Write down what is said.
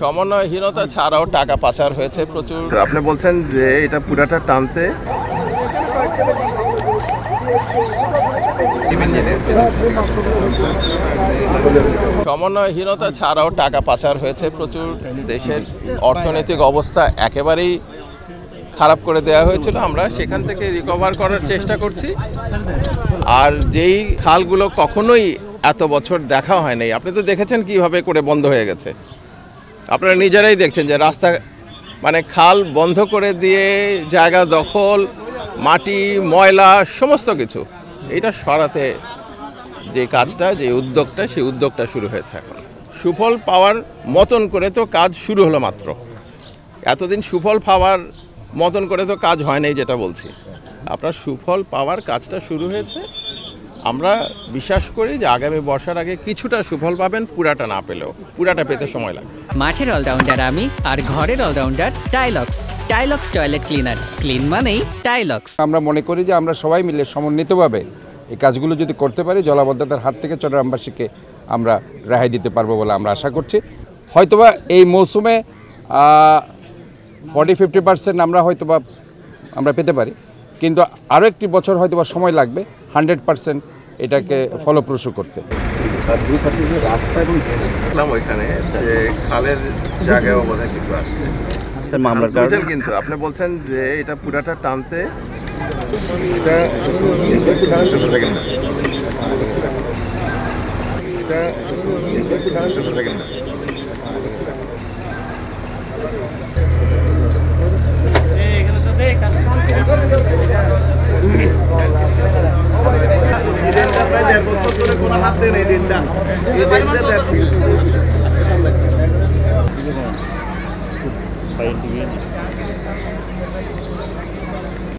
সমন্বয়হীনতা ছাড়াও টাকা পাচার হয়েছে প্রচুর। আপনি বলছেন যে এটা পুরাটা টানতে সমন্বয়হীনতা ছাড়াও টাকা পাচার হয়েছে প্রচুর। দেশের অর্থনৈতিক অবস্থা একেবারেই খারাপ করে দেওয়া হয়েছিল। আমরা সেখান থেকে রিকভার করার চেষ্টা করছি। আর যেই খালগুলো কখনোই এত বছর দেখা হয় নাই, আপনি তো দেখেছেন কিভাবে করে বন্ধ হয়ে গেছে। আপনারা নিজেরাই দেখছেন যে রাস্তা মানে খাল বন্ধ করে দিয়ে জায়গা দখল, মাটি, ময়লা সমস্ত কিছু এটা সরাতে যে কাজটা, যে উদ্যোগটা, সেই উদ্যোগটা শুরু হয়েছে। এখন সুফল পাওয়ার মতন করে তো কাজ শুরু হলো মাত্র। এতদিন সুফল পাওয়ার মতন করে তো কাজ হয় নাই, যেটা বলছি। আপনার সুফল পাওয়ার কাজটা শুরু হয়েছে। আমরা বিশ্বাস করি যে আগামী বর্ষার আগে কিছুটা সুফল পাবেন, পুরাটা না পেলেও। পুরাটা পেতে সময় লাগবে। মাঠের অলরাউন্ডার আমি, আর ঘরের all rounder Tylox. Tylox toilet cleaner, clean মানেই টাইলক্স। আমরা মনে করি যে আমরা সবাই মিলে সমন্বিতভাবে এই কাজগুলো যদি করতে পারি, জলাবদ্ধতার হাত থেকে চট্টগ্রামবাসীকে আমরা রেহাই দিতে পারবো বলে আমরা আশা করছি। হয়তোবা এই মৌসুমে 40-50% আমরা পেতে পারি, কিন্তু আরও একটি বছর হয়তোবা সময় লাগবে 100% এটাকে ফলপ্রসূ করতে। রাস্তা এবং ওইখানে যে খালের জায়গায় বোধহয় কিছু আসছে মামলার কারণে, কিন্তু আপনি বলছেন যে এটা পুরাটা টানতে কোনো হাত দেয় না